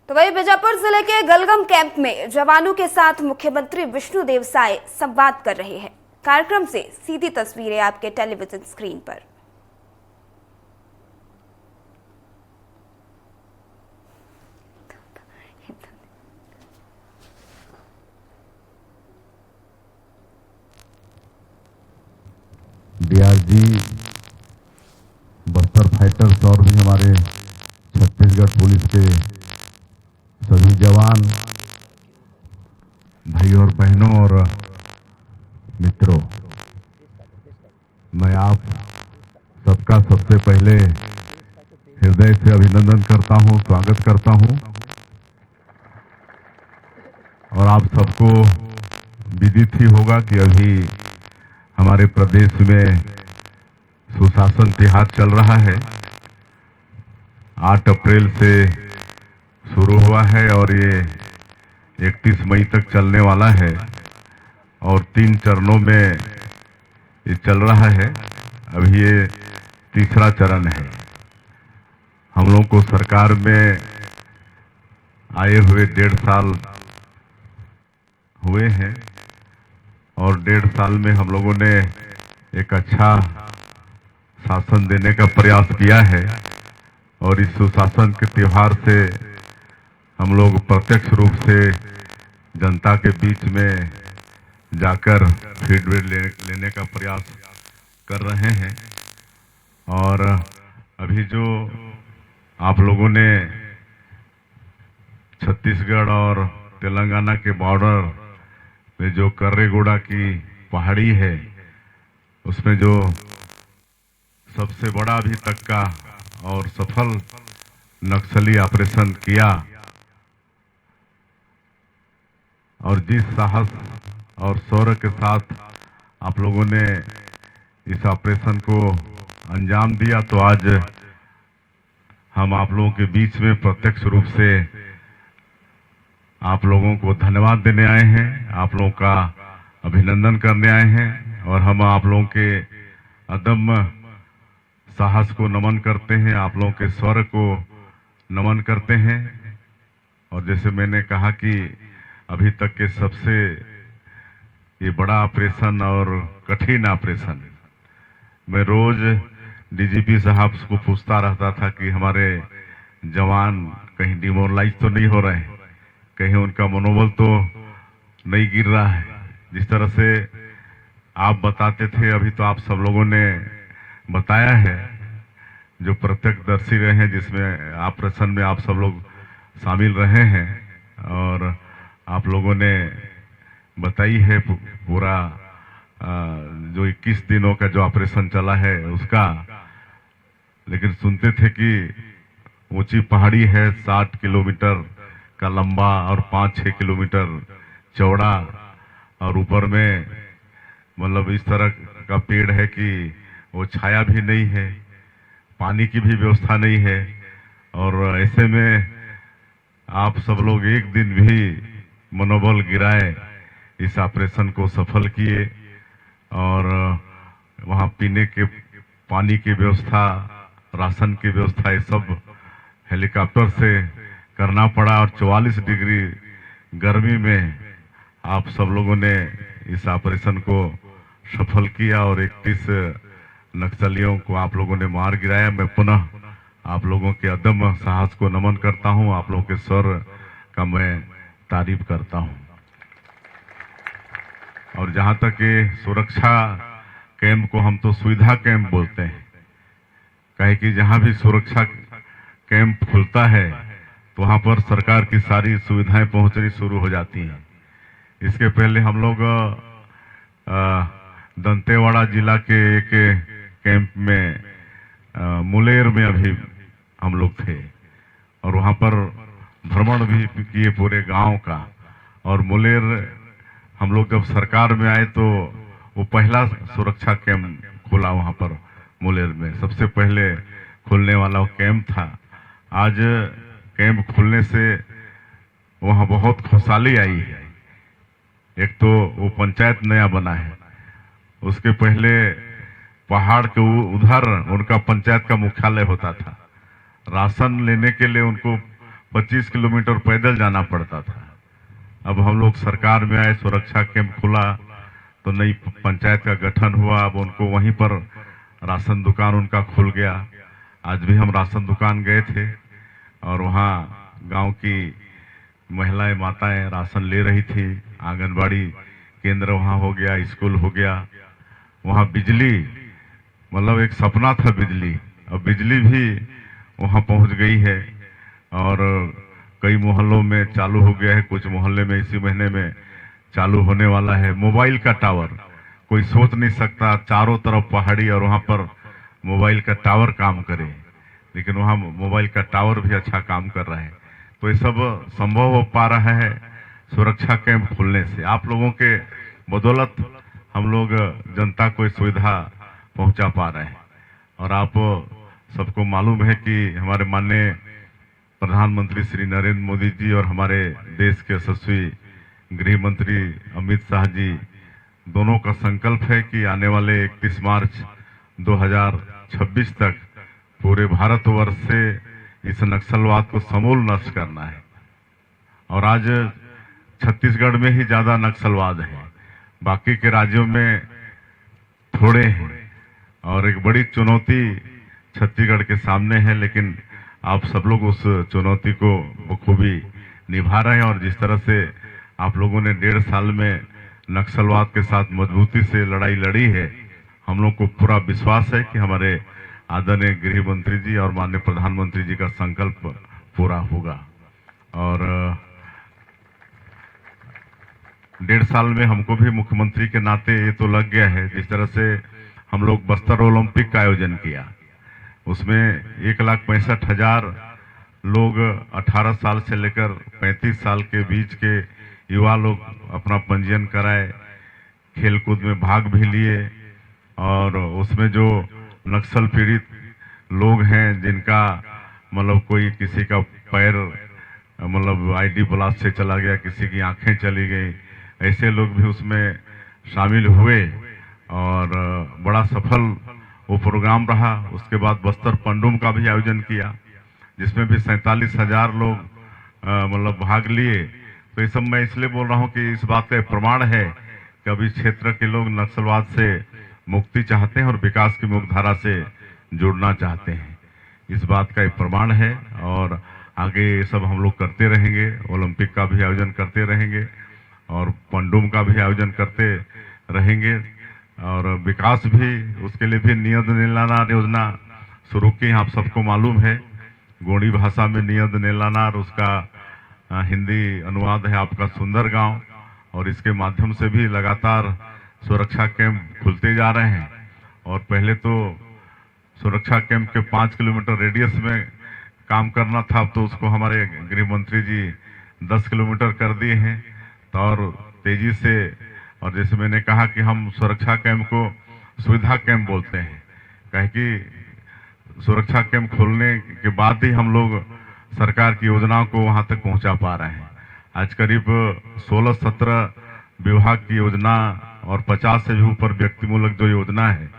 तो वही बीजापुर जिले के गलगम कैंप में जवानों के साथ मुख्यमंत्री विष्णुदेव साय संवाद कर रहे हैं। कार्यक्रम से सीधी तस्वीरें आपके टेलीविजन स्क्रीन पर। डीआरजी, बस्तर फाइटर्स और भी हमारे छत्तीसगढ़ पुलिस के सभी जवान भाई और बहनों और मित्रों, मैं आप सबका सबसे पहले हृदय से अभिनंदन करता हूं, स्वागत करता हूं। और आप सबको विदित ही होगा कि अभी हमारे प्रदेश में सुशासन तिहार चल रहा है। 8 अप्रैल से शुरू हुआ है और ये 31 मई तक चलने वाला है और 3 चरणों में ये चल रहा है। अभी ये तीसरा चरण है। हम लोग को सरकार में आए हुए 1.5 साल हुए हैं और 1.5 साल में हम लोगों ने एक अच्छा शासन देने का प्रयास किया है और इस सुशासन के त्योहार से हम लोग प्रत्यक्ष रूप से जनता के बीच में जाकर फीडबैक लेने का प्रयास कर रहे हैं। और अभी जो आप लोगों ने छत्तीसगढ़ और तेलंगाना के बॉर्डर में जो कर्रेगोड़ा की पहाड़ी है, उसमें जो सबसे बड़ा अभी तक का और सफल नक्सली ऑपरेशन किया और जिस साहस और शौर्य के साथ आप लोगों ने इस ऑपरेशन को अंजाम दिया, तो आज हम आप लोगों के बीच में प्रत्यक्ष रूप से आप लोगों को धन्यवाद देने आए हैं, आप लोगों का अभिनंदन करने आए हैं और हम आप लोगों के अदम्य साहस को नमन करते हैं, आप लोगों के शौर्य को नमन करते हैं। और जैसे मैंने कहा कि अभी तक के सबसे ये बड़ा ऑपरेशन और कठिन ऑपरेशन, मैं रोज डीजीपी साहब को पूछता रहता था कि हमारे जवान कहीं डिमोरलाइज तो नहीं हो रहे हैं, कहीं उनका मनोबल तो नहीं गिर रहा है। जिस तरह से आप बताते थे, अभी तो आप सब लोगों ने बताया है, जो प्रत्यक्षदर्शी रहे हैं, जिसमें ऑपरेशन में आप सब लोग शामिल रहे हैं और आप लोगों ने बताई है पूरा जो 21 दिनों का जो ऑपरेशन चला है उसका। लेकिन सुनते थे कि ऊंची पहाड़ी है, 60 किलोमीटर का लंबा और 5-6 किलोमीटर चौड़ा और ऊपर में मतलब इस तरह का पेड़ है कि वो छाया भी नहीं है, पानी की भी व्यवस्था नहीं है। और ऐसे में आप सब लोग एक दिन भी मनोबल गिराए इस ऑपरेशन को सफल किए और वहाँ पीने के पानी की व्यवस्था, राशन की व्यवस्था, ये सब हेलीकॉप्टर से करना पड़ा और 44 डिग्री गर्मी में आप सब लोगों ने इस ऑपरेशन को सफल किया और 31 नक्सलियों को आप लोगों ने मार गिराया। मैं पुनः आप लोगों के अदम्य साहस को नमन करता हूं, आप लोगों के शौर्य का मैं तारीफ करता हूं। और जहां तक ये सुरक्षा कैंप को हम तो सुविधा कैंप बोलते हैं, कहे कि जहां भी सुरक्षा कैंप खुलता है तो वहां पर सरकार की सारी सुविधाएं पहुंचनी शुरू हो जाती हैं। इसके पहले हम लोग दंतेवाड़ा जिला के एक कैंप में मुलेर में अभी हम लोग थे और वहां पर भ्रमण भी किए पूरे गांव का। और मुलेर हम लोग जब सरकार में आए तो वो पहला सुरक्षा कैंप खुला वहां पर मुलेर में, सबसे पहले खुलने वाला वो कैंप था। आज कैंप खुलने से वहां बहुत खुशहाली आई है। एक तो वो पंचायत नया बना है, उसके पहले पहाड़ के उधर उनका पंचायत का मुख्यालय होता था। राशन लेने के लिए उनको 25 किलोमीटर पैदल जाना पड़ता था। अब हम लोग सरकार में आए, सुरक्षा कैंप खुला तो नई पंचायत का गठन हुआ। अब उनको वहीं पर राशन दुकान उनका खुल गया। आज भी हम राशन दुकान गए थे और वहाँ गांव की महिलाएं माताएं राशन ले रही थी। आंगनबाड़ी केंद्र वहाँ हो गया, स्कूल हो गया। वहाँ बिजली, मतलब एक सपना था बिजली, अब बिजली भी वहाँ पहुँच गई है और कई मोहल्लों में चालू हो गया है। कुछ मोहल्ले में इसी महीने में चालू होने वाला है। मोबाइल का टावर, कोई सोच नहीं सकता चारों तरफ पहाड़ी और वहाँ पर मोबाइल का टावर काम करे, लेकिन वहाँ मोबाइल का टावर भी अच्छा काम कर रहा है। तो ये सब संभव हो पा रहा है सुरक्षा कैंप खुलने से। आप लोगों के बदौलत हम लोग जनता को सुविधा पहुंचा पा रहे हैं। और आप सबको मालूम है कि हमारे माननीय प्रधानमंत्री श्री नरेंद्र मोदी जी और हमारे देश के यशस्वी गृह मंत्री अमित शाह जी दोनों का संकल्प है कि आने वाले 31 मार्च 2026 तक पूरे भारतवर्ष से इस नक्सलवाद को समूल नष्ट करना है। और आज छत्तीसगढ़ में ही ज्यादा नक्सलवाद है, बाकी के राज्यों में थोड़े हैं। और एक बड़ी चुनौती छत्तीसगढ़ के सामने है, लेकिन आप सब लोग उस चुनौती को बखूबी निभा रहे हैं। और जिस तरह से आप लोगों ने 1.5 साल में नक्सलवाद के साथ मजबूती से लड़ाई लड़ी है, हम लोग को पूरा विश्वास है कि हमारे आदरणीय गृह मंत्री जी और माननीय प्रधानमंत्री जी का संकल्प पूरा होगा। और 1.5 साल में हमको भी मुख्यमंत्री के नाते ये तो लग गया है। जिस तरह से हम लोग बस्तर ओलंपिक का आयोजन किया, उसमें 1,65,000 लोग 18 साल से लेकर 35 साल के बीच के युवा लोग अपना पंजीयन कराए, खेलकूद में भाग भी लिए। और उसमें जो नक्सल पीड़ित लोग हैं, जिनका मतलब कोई किसी का पैर मतलब आईडी ब्लास्ट से चला गया, किसी की आंखें चली गई, ऐसे लोग भी उसमें शामिल हुए और बड़ा सफल वो प्रोग्राम रहा। उसके बाद बस्तर पंडुम का भी आयोजन किया, जिसमें भी 47,000 लोग मतलब भाग लिए। तो ये सब मैं इसलिए बोल रहा हूँ कि इस बात का प्रमाण है कि अभी क्षेत्र के लोग नक्सलवाद से मुक्ति चाहते हैं और विकास की मुख्यधारा से जुड़ना चाहते हैं। इस बात का एक प्रमाण है। और आगे ये सब हम लोग करते रहेंगे, ओलंपिक का भी आयोजन करते रहेंगे और पंडुम का भी आयोजन करते रहेंगे। और विकास भी, उसके लिए भी नियत नीलानार योजना शुरू की, आप सबको मालूम है। गोंडी भाषा में नियत नीलानार, उसका हिंदी अनुवाद है आपका सुंदर गांव। और इसके माध्यम से भी लगातार सुरक्षा कैंप खुलते जा रहे हैं। और पहले तो सुरक्षा कैंप के 5 किलोमीटर रेडियस में काम करना था, अब तो उसको हमारे गृह मंत्री जी 10 किलोमीटर कर दिए हैं। तो और तेजी से, और जैसे मैंने कहा कि हम सुरक्षा कैंप को सुविधा कैंप बोलते हैं, कहे कि सुरक्षा कैंप खोलने के बाद ही हम लोग सरकार की योजनाओं को वहां तक पहुंचा पा रहे हैं। आज करीब 16-17 विभाग की योजना और 50 से भी ऊपर व्यक्तिमूलक जो योजना है